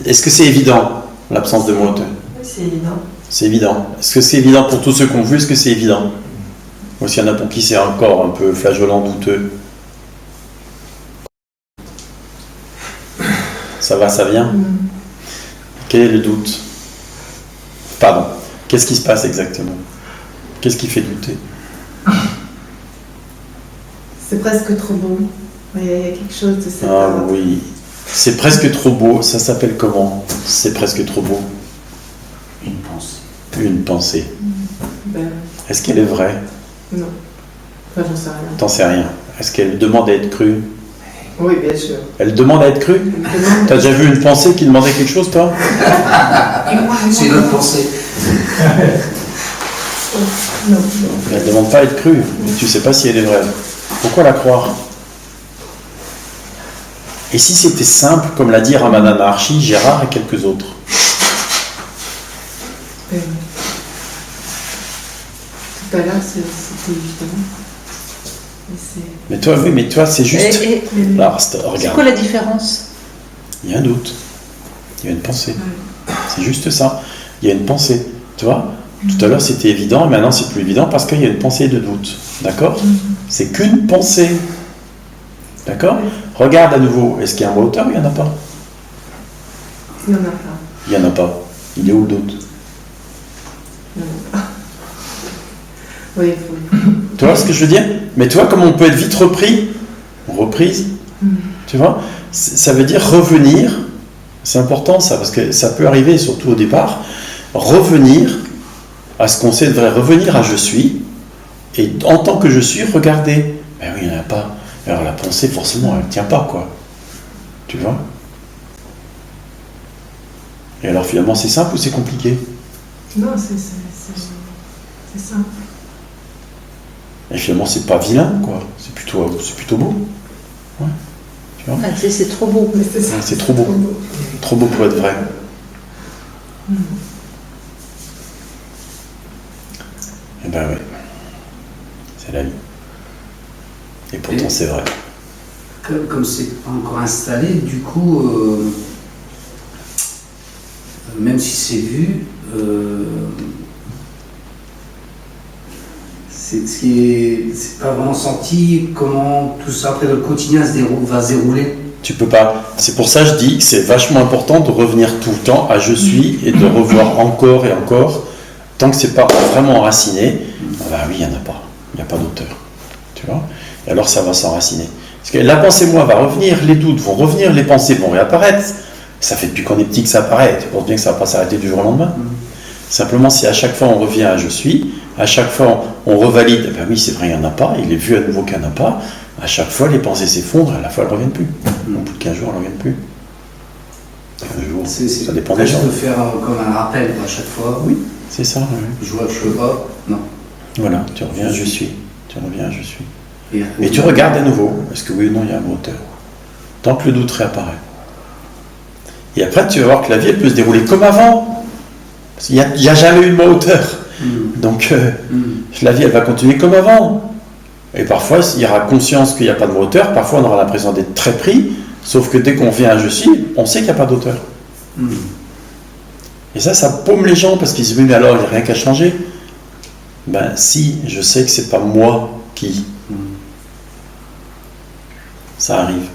Est-ce que c'est évident, l'absence de mot auteur? Oui, c'est évident. C'est évident. Est-ce que c'est évident pour tous ceux qui ont vu? Est-ce que c'est évident? Ou s'il y en a pour qui c'est encore un peu flageolant, douteux? Ça va, ça vient? Quel est le doute? Pardon. Qu'est-ce qui se passe exactement? Qu'est-ce qui fait douter? C'est presque trop beau. Il y a quelque chose de cette... Ah oui. C'est presque trop beau. Ça s'appelle comment? C'est presque trop beau. Une pensée. Une pensée. Ben, Est-ce qu'elle est vraie? non. Enfin, j'en sais rien. T'en sais rien. Est-ce qu'elle demande à être crue? Oui, bien sûr. Elle demande à être crue? T'as déjà vu une pensée qui demandait quelque chose, toi? C'est une autre pensée. Non. Elle ne demande pas à être crue. Mais tu sais pas si elle est vraie. Pourquoi la croire? Et si c'était simple, comme l'a dit Ramana Maharshi, Gérard et quelques autres? Tout à l'heure, c'était évident. Mais toi, c'est juste... Alors, C'est regarde. quoi la différence? Il y a un doute. Il y a une pensée. C'est juste ça. Il y a une pensée. Tu vois? Tout à l'heure, c'était évident, et maintenant, c'est plus évident parce qu'il y a une pensée de doute. D'accord? C'est qu'une pensée. D'accord? Regarde à nouveau. Est-ce qu'il y a un mot auteur ou il n'y en a pas? Il n'y en a pas. Il n'y en a pas. Il est où le doute? Il n'y en a pas. Oui, il faut... Tu vois ce que je veux dire? Mais tu vois comment on peut être vite reprise? Tu vois? Ça veut dire revenir. C'est important ça, parce que ça peut arriver, surtout au départ. Revenir à ce qu'on sait de vrai. Revenir à je suis. Et en tant que je suis, regarder. Ben oui, il n'y en a pas. Alors la pensée, forcément, elle ne tient pas, quoi. Tu vois? Et alors finalement, c'est simple ou c'est compliqué? Non, c'est simple. Et finalement, c'est pas vilain, quoi. C'est plutôt beau. Ouais. Tu vois? Ah, c'est trop beau. Mais c'est ça. C'est trop beau. Trop beau pour être vrai. Eh ben oui. C'est la vie. Et pourtant, c'est vrai. Comme c'est pas encore installé, du coup, même si c'est vu, c'est pas vraiment senti comment tout ça après le quotidien va se dérouler. Tu peux pas. C'est pour ça que je dis que c'est vachement important de revenir tout le temps à je suis et de revoir encore et encore. Tant que c'est pas vraiment enraciné, ben oui, il n'y en a pas. Il n'y a pas d'auteur. Tu vois? Et alors ça va s'enraciner. Parce que la pensée moi va revenir, les doutes vont revenir, les pensées vont réapparaître. Ça fait depuis qu'on est petit que ça apparaît. Tu penses bien que ça ne va pas s'arrêter du jour au lendemain. Simplement, si à chaque fois on revient à je suis, à chaque fois on revalide, ben oui, c'est vrai, il n'y en a pas, il est vu à nouveau qu'il n'y en a pas, à chaque fois les pensées s'effondrent, à la fois elles ne reviennent plus. Au bout de 15 jours, elles ne reviennent plus. 15 jours, ça dépend des gens. Je peux faire comme un rappel à chaque fois. Oui, c'est ça. Oui. Je vois que je veux pas, non. Voilà, tu reviens à je suis. Tu reviens à je suis. Mais tu regardes à nouveau, est-ce que oui ou non il y a un moteur? Tant que le doute réapparaît. Et après, tu vas voir que la vie, elle peut se dérouler comme avant. Il n'y a jamais eu de moteur. Donc, la vie, elle va continuer comme avant. Et parfois, il y aura conscience qu'il n'y a pas de moteur. Parfois, on aura l'impression d'être très pris. Sauf que dès qu'on vient à je suis, on sait qu'il n'y a pas d'auteur. Et ça paume les gens parce qu'ils se disent, mais alors, il n'y a rien qu'à changer. Ben, si, je sais que c'est pas moi qui. Ça arrive.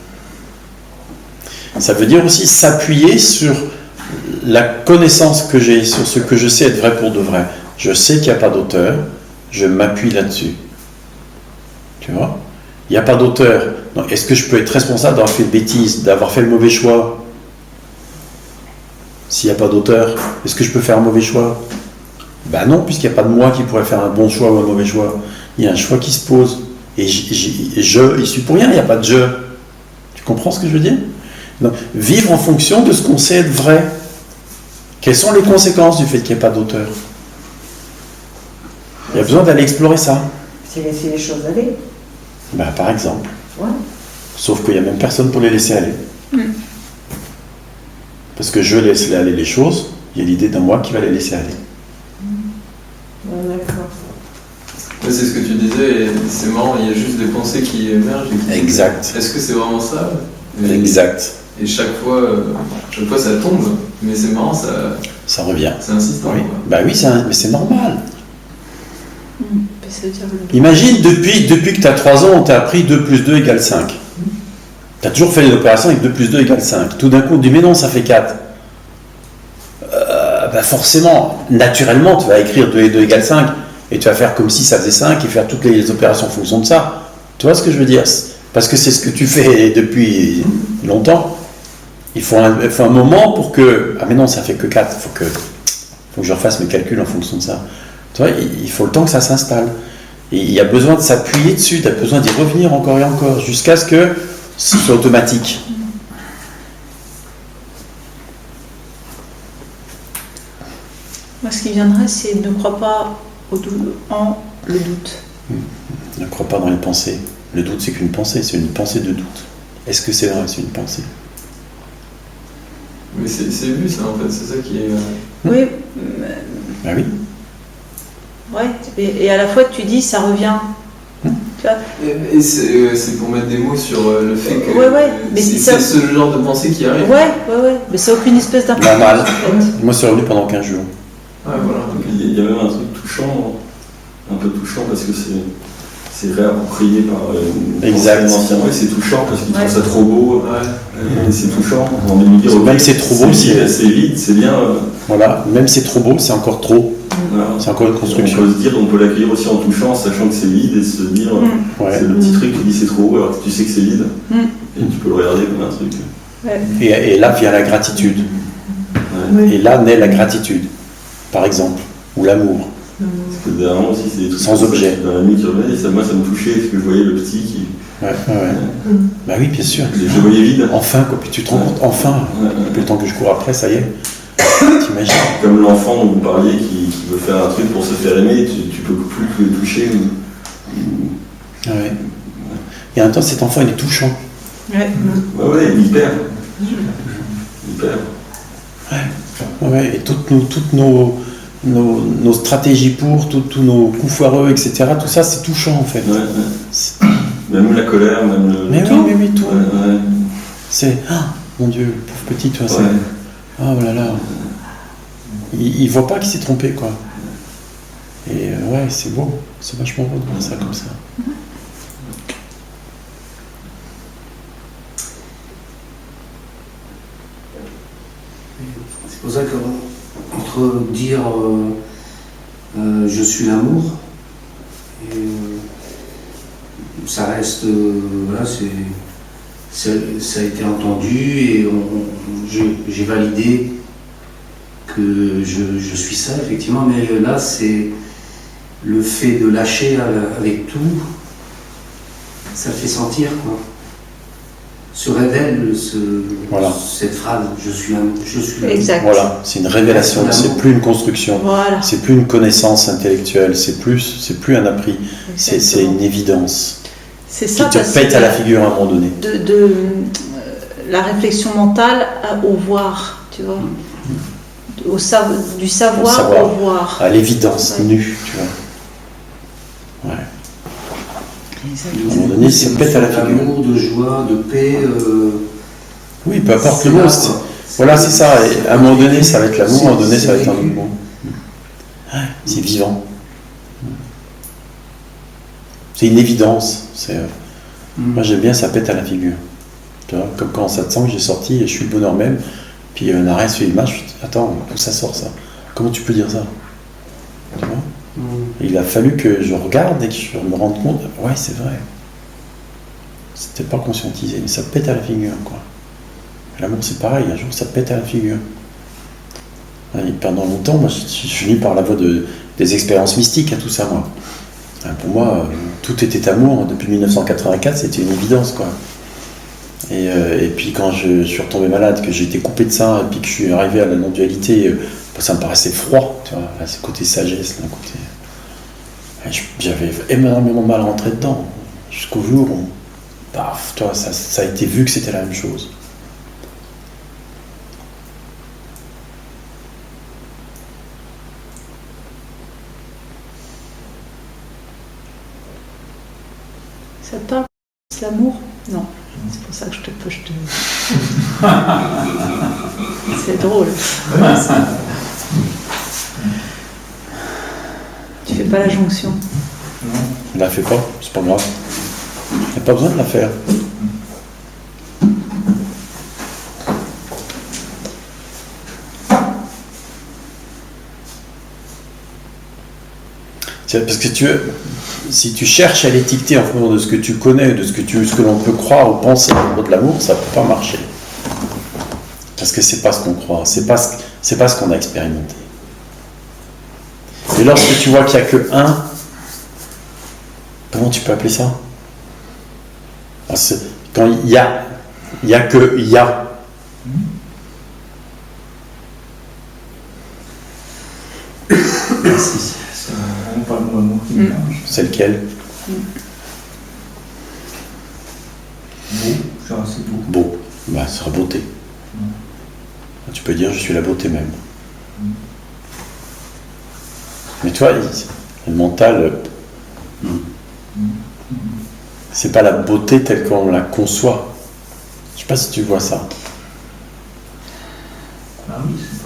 Ça veut dire aussi s'appuyer sur la connaissance que j'ai, sur ce que je sais être vrai pour de vrai. Je sais qu'il n'y a pas d'auteur, je m'appuie là-dessus. Tu vois? Il n'y a pas d'auteur. Est-ce que je peux être responsable d'avoir fait de bêtises, d'avoir fait le mauvais choix? S'il n'y a pas d'auteur, est-ce que je peux faire un mauvais choix? Ben non, puisqu'il n'y a pas de moi qui pourrait faire un bon choix ou un mauvais choix. Il y a un choix qui se pose. Et il suis pour rien, il n'y a pas de je. Tu comprends ce que je veux dire? Donc, vivre en fonction de ce qu'on sait être vrai. Quelles sont les conséquences du fait qu'il n'y ait pas d'auteur? Il y a besoin d'aller explorer ça. C'est laisser les choses aller. Ben, par exemple. Ouais. Sauf qu'il n'y a même personne pour les laisser aller. Parce que je laisse aller les choses, il y a l'idée d'un moi qui va les laisser aller. Ouais, d'accord. C'est ce que tu disais, et c'est marrant, il y a juste des pensées qui émergent. Exact. Est-ce que c'est vraiment ça? Exact. Et chaque fois ça tombe, mais c'est marrant, Ça revient. c'est insistant. Oui. Quoi. Bah oui, mais c'est normal. Ça veut dire le- Imagine, depuis que tu as 3 ans, on t'a appris 2 plus 2 égale 5. Tu as toujours fait des opérations avec 2 plus 2 égale 5. Tout d'un coup, on dit mais non, ça fait 4. Bah forcément, naturellement, tu vas écrire 2 et 2 égale 5 et tu vas faire comme si ça faisait 5 et faire toutes les opérations en fonction de ça. Tu vois ce que je veux dire? Parce que c'est ce que tu fais depuis longtemps. Il faut un moment pour que... Ah mais non, ça fait que 4. Il faut que je refasse mes calculs en fonction de ça. Tu vois, il faut le temps que ça s'installe. Et il y a besoin de s'appuyer dessus, tu as besoin d'y revenir encore et encore, jusqu'à ce que ce soit automatique. Moi, ce qui viendrait, c'est ne crois pas en le doute. Ne crois pas dans les pensées. Le doute, c'est qu'une pensée, c'est une pensée de doute. Est-ce que c'est vrai, c'est une pensée? Mais c'est vu ça en fait, c'est ça qui est. Oui, Ah oui. ouais. Et à la fois, tu dis, ça revient. Tu vois. Et c'est pour mettre des mots sur le fait que Ouais, mais c'est ce genre de pensée qui arrive. Ouais. Mais c'est aucune espèce d'importance. Normal. En fait. Moi, c'est revenu pendant 15 jours. Ouais, voilà. Donc, il y a même un truc touchant, un peu touchant parce que c'est réapproprié par Exact. ancien. Oui, c'est touchant parce qu'il Ouais. trouve ça trop beau. Et c'est touchant. On a envie de lui dire, Même ok, c'est trop beau, c'est vide, c'est bien. Voilà, même c'est trop beau, c'est encore trop. Voilà. C'est encore une On construction. peut se dire, on peut l'accueillir aussi en touchant, sachant que c'est vide et se dire, Ouais. c'est le petit truc qui dit c'est trop beau alors que tu sais que c'est vide. Mm. Et tu peux le regarder comme un truc. Et là vient la gratitude. Ouais. Et là naît la gratitude, par exemple, ou l'amour. Parce que derrière moi aussi, c'est des trucs Sans comme ça, objet. dans la nuit qui revenait, et ça, moi ça me touchait parce que je voyais le petit qui. Ouais. Bah oui, bien sûr. Je le voyais vide. Enfin, quoi. Puis tu te rends compte, enfin, Ouais. depuis le temps que je cours après, ça y est. T'imagines? Comme l'enfant dont vous parliez qui veut faire un truc pour se faire aimer, tu peux plus le toucher. Ouais. Et en même temps, cet enfant, il est touchant. Ouais. Ouais, il perd. Il perd. Ouais. Et toutes nos stratégies tous nos coups foireux, etc., tout ça, c'est touchant, en fait. Ouais. Même la colère, même le. Mais tout. oui, tout. Ouais. C'est... Ah, mon Dieu, pauvre petit, toi, c'est... Ouais. Oh là là. Il voit pas qu'il s'est trompé, quoi. Et ouais, c'est beau. C'est vachement beau de voir ça comme ça. C'est pour ça que entre dire je suis l'amour, et ça reste, voilà, ça a été entendu et j'ai validé que je suis ça effectivement, mais là c'est le fait de lâcher avec tout, ça le fait sentir quoi. Se révèle Voilà. cette phrase, je suis l'amour, je suis l'amour. Exact. Voilà, c'est une révélation, c'est plus une construction, Voilà. c'est plus une connaissance intellectuelle, c'est plus un appris, c'est une évidence C'est qui ça, te parce pète que à la figure à un moment donné. la réflexion mentale au voir, tu vois. Du savoir au voir. À l'évidence Ouais. nue, tu vois. Ouais. À un moment donné, ça pète à la figure. D'amour, de joie, de paix. Oui, peu importe c'est le mot. là, c'est- quoi. Voilà, c'est ça. Et à un moment donné, ça va être l'amour, à un moment donné, ça va être un vécu. mouvement. C'est vivant. C'est une évidence. Moi, j'aime bien, ça pète à la figure. Tu vois, comme quand en 700, j'ai sorti et je suis le bonheur même. Puis un arrêt sur l'image, je me dis, attends, d'où ça sort ça? Comment tu peux dire ça? Tu vois? Et il a fallu que je regarde et que je me rende compte, ouais, c'est vrai. C'était pas conscientisé, mais ça pète à la figure, quoi. L'amour, c'est pareil, un jour, ça pète à la figure. Et pendant longtemps, moi, je suis venu par la voie des expériences mystiques à tout ça, moi. Pour moi, tout était amour. Depuis 1984, c'était une évidence, quoi. Et puis quand je suis retombé malade, que j'ai été coupé de ça, et puis que je suis arrivé à la non-dualité, ça me paraissait froid, tu vois. Là, c'est côté sagesse, là, côté... J'avais énormément mal rentré dedans, jusqu'au jour où, paf, toi, ça a été vu que c'était la même chose. Ça te parle? C'est l'amour? Non. C'est pour ça que je te... C'est drôle. Tu fais pas la jonction. Je la fais pas, c'est pas grave. Il n'y a pas besoin de la faire. Parce que si tu cherches à l'étiqueter en fonction de ce que tu connais, de ce que l'on peut croire ou penser au niveau de l'amour, ça ne peut pas marcher. Parce que c'est pas ce qu'on croit, c'est pas ce qu'on a expérimenté. Et lorsque tu vois qu'il n'y a que un, comment tu peux appeler ça? Quand il y a que il y a. Merci. On parle de l'amour qui mélange. C'est lequel? Beau, je dirais c'est beau. Beau. Bah, ce sera beauté. Tu peux dire je suis la beauté même. Mais toi, le mental, c'est pas la beauté telle qu'on la conçoit. Je sais pas si tu vois ça. Ah oui, c'est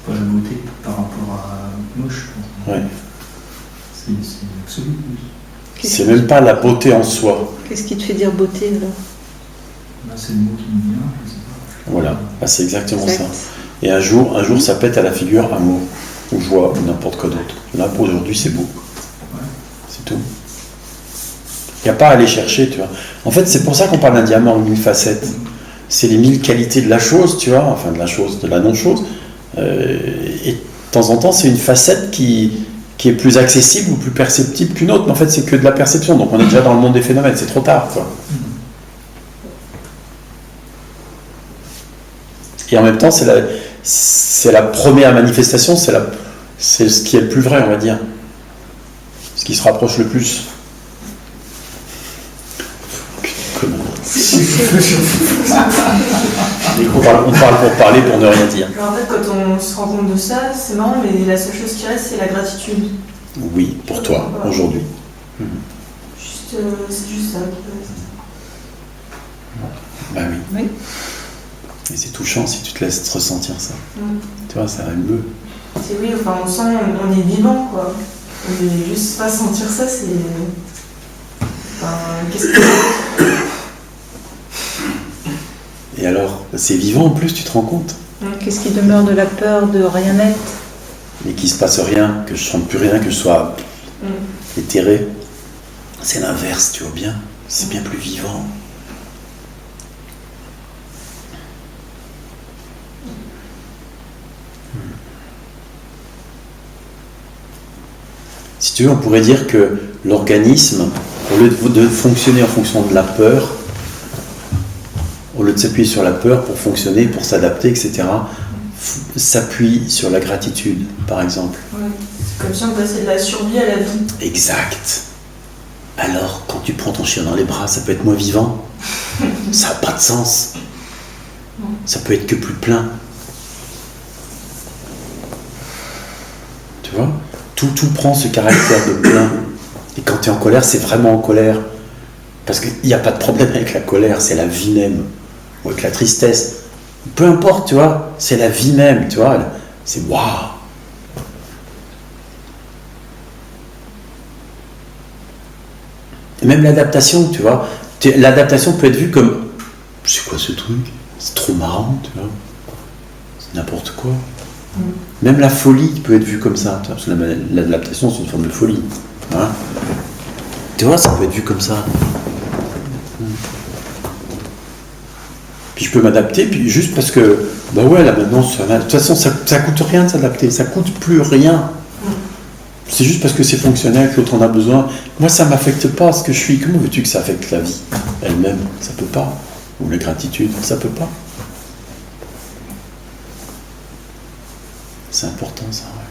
pas la beauté par rapport à moche. Ouais. C'est absolu. C'est même pas la beauté en soi. Qu'est-ce qui te fait dire beauté alors? Là, c'est le mot qui me vient, je sais pas. Voilà, bah, c'est exactement Exact. ça. Et un jour, ça pète à la figure amour, ou joie, ou n'importe quoi d'autre. Là, pour aujourd'hui, c'est beau. C'est tout. Il n'y a pas à aller chercher, tu vois. En fait, c'est pour ça qu'on parle d'un diamant en 1000 facettes. C'est les 1000 qualités de la chose, tu vois, enfin de la chose, de la non-chose. Et de temps en temps, c'est une facette qui est plus accessible ou plus perceptible qu'une autre. Mais en fait, c'est que de la perception. Donc, on est déjà dans le monde des phénomènes. C'est trop tard, quoi. Et en même temps, c'est la première manifestation, c'est ce qui est le plus vrai, on va dire. Ce qui se rapproche le plus. On parle pour parler, pour ne rien dire. En fait, quand on se rend compte de ça, c'est marrant, mais la seule chose qui reste, c'est la gratitude. Oui, pour toi, aujourd'hui. C'est juste ça qui reste. Ben oui. Oui. Et c'est touchant si tu te laisses ressentir ça. Tu vois, ça émeut. C'est oui, enfin, on sent, on est vivant, quoi. Mais juste pas sentir ça, c'est... Enfin, qu'est-ce que... Et alors, c'est vivant en plus, tu te rends compte? Qu'est-ce qui demeure de la peur de rien être? Et qu'il ne se passe rien, que je ne sente plus rien, que je sois éthéré. C'est l'inverse, tu vois bien. C'est bien plus vivant. Si tu veux, on pourrait dire que l'organisme, au lieu de fonctionner en fonction de la peur, au lieu de s'appuyer sur la peur pour fonctionner, pour s'adapter, etc., s'appuie sur la gratitude, par exemple. Ouais. C'est comme si on passait de la survie à la vie. Exact. Alors, quand tu prends ton chien dans les bras, ça peut être moins vivant. Ça n'a pas de sens. Ça peut être que plus plein. Tu vois ? Tout prend ce caractère de plein. Et quand tu es en colère, c'est vraiment en colère. Parce qu'il n'y a pas de problème avec la colère, c'est la vie même. Ou avec la tristesse. Peu importe, tu vois, c'est la vie même, tu vois. C'est waouh. Et même l'adaptation, tu vois. L'adaptation peut être vue comme... C'est quoi ce truc? C'est trop marrant, tu vois. C'est n'importe quoi. Même la folie peut être vue comme ça. Parce que l'adaptation, c'est une forme de folie. Hein, tu vois, ça peut être vu comme ça. Puis je peux m'adapter, puis juste parce que, bah ouais, là maintenant, de toute façon, ça coûte rien de s'adapter. Ça coûte plus rien. C'est juste parce que c'est fonctionnel, que l'autre en a besoin. Moi, ça m'affecte pas ce que je suis. Comment veux-tu que ça affecte la vie elle-même? Ça peut pas. Ou la gratitude, ça peut pas. C'est important, ça, ouais.